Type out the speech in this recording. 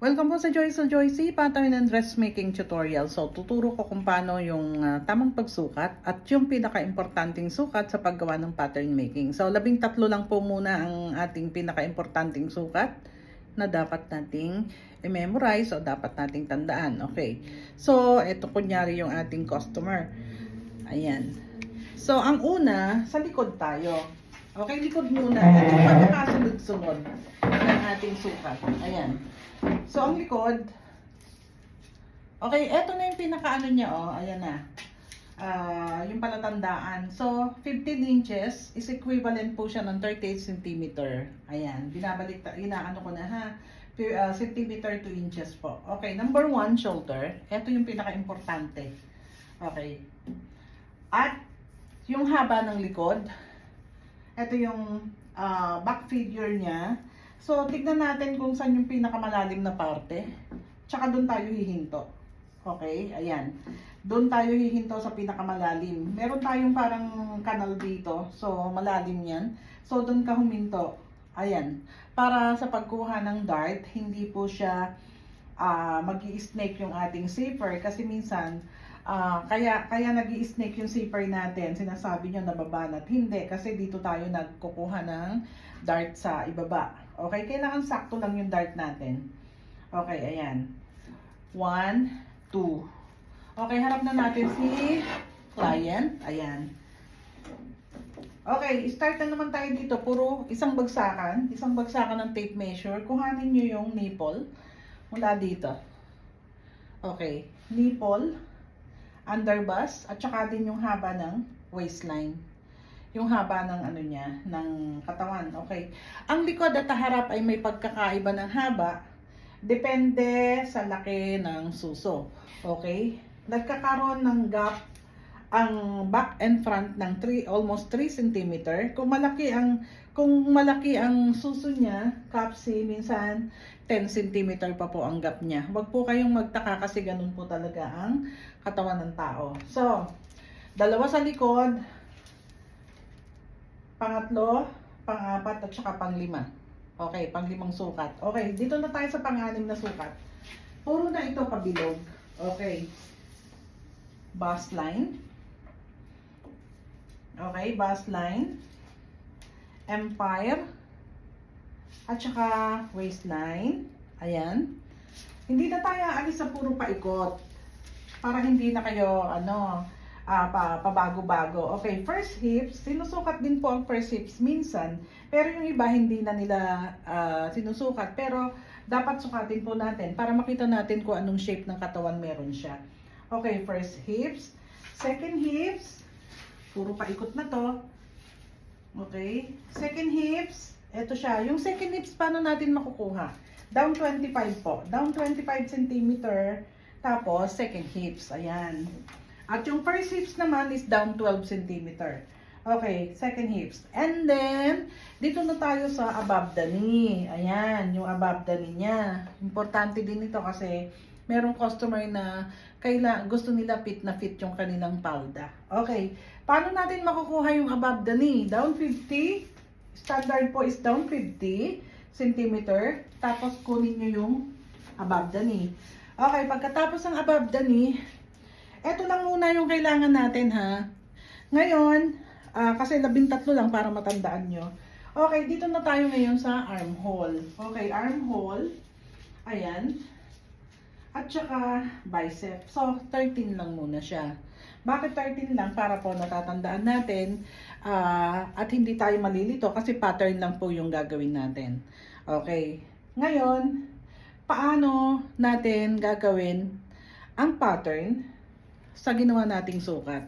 Welcome po sa Joycey Pattern and Dressmaking Tutorial. So, tuturo ko kung paano yung tamang pagsukat at yung pinaka-importanting sukat sa paggawa ng pattern making. So, 13 lang po muna ang ating pinaka-importanting sukat na dapat nating i-memorize o dapat nating tandaan. Okay. So, ito kunyari yung ating customer. Ayan. So, ang una, sa likod tayo. Okay, likod muna. Ito pa nakasunod-sunod ng ating sukat. Ayan. So, ang likod, okay, eto na yung pinaka-ano niya, oh, ayan na. Yung palatandaan. So, 15 inches is equivalent po siya ng 38 cm. Ayan, binabalik, inaano ko na ha. Centimeter to inches po. Okay, number 1, shoulder. Eto yung pinaka-importante. Okay. At, yung haba ng likod, eto yung back figure niya. So, tignan natin kung saan yung pinakamalalim na parte. Tsaka doon tayo hihinto. Okay? Ayan. Doon tayo hihinto sa pinakamalalim. Meron tayong parang kanal dito. So, malalim yan. So, doon ka huminto. Ayan. Para sa pagkuha ng dart, hindi po siya mag-i-snake yung ating zipper. Kasi minsan, kaya nag-i-snake yung zipper natin. Sinasabi nyo nababanat. Hindi. Kasi dito tayo nagkukuha ng dart sa ibaba. Okay, kailangan sakto lang yung dart natin. Okay, ayan. 1, 2. Okay, harap na natin si client. Ayan. Okay, start na naman tayo dito. Puro isang bagsakan ng tape measure. Kuhanin nyo yung nipple mula dito. Okay, nipple, underbust, at saka din yung haba ng waistline. Yung haba ng ano niya, ng katawan. Okay. Ang likod at harap ay may pagkakaiba ng haba. Depende sa laki ng suso. Okay. Nagkakaroon ng gap ang back and front ng almost 3 cm. Kung malaki ang suso niya, kapsi, minsan 10 cm pa po ang gap niya. Huwag po kayong magtaka kasi ganun po talaga ang katawan ng tao. So, dalawa sa likod, pangatlo, pang-apat, at saka pang-lima. Okay, pang-limang sukat. Okay, dito na tayo sa pang-anim na sukat. Puro na ito pabilog. Okay. Bust line. Okay, bust line. Empire. At saka waistline. Ayan. Hindi na tayo aalis sa puro paikot. Para hindi na kayo, pabago-bago. Okay, first hips, sinusukat din po ang first hips minsan, pero yung iba hindi na nila sinusukat, pero dapat sukatin po natin para makita natin kung anong shape ng katawan meron siya. Okay, first hips, second hips, puro paikot na to. Okay, second hips, eto siya. Yung second hips, paano natin makukuha? Down 25 po, down 25 cm, tapos second hips, ayan. At yung first hips naman is down 12 cm. Okay, second hips. And then, dito na tayo sa above the knee. Ayan, yung above the knee niya. Importante din ito kasi merong customer na gusto nila fit na fit yung kanilang palda. Okay, paano natin makukuha yung above the knee? Down 50. Standard po is down 50 cm. Tapos kunin nyo yung above the knee. Okay, pagkatapos ng above the knee, eto lang muna yung kailangan natin ha. Ngayon, kasi 13 lang para matandaan nyo. Okay, dito na tayo ngayon sa armhole. Okay, armhole. Ayan. At saka bicep. So, 13 lang muna siya. Bakit 13 lang? Para po natatandaan natin at hindi tayo malilito kasi pattern lang po yung gagawin natin. Okay. Ngayon, paano natin gagawin ang pattern sa ginawa nating sukat?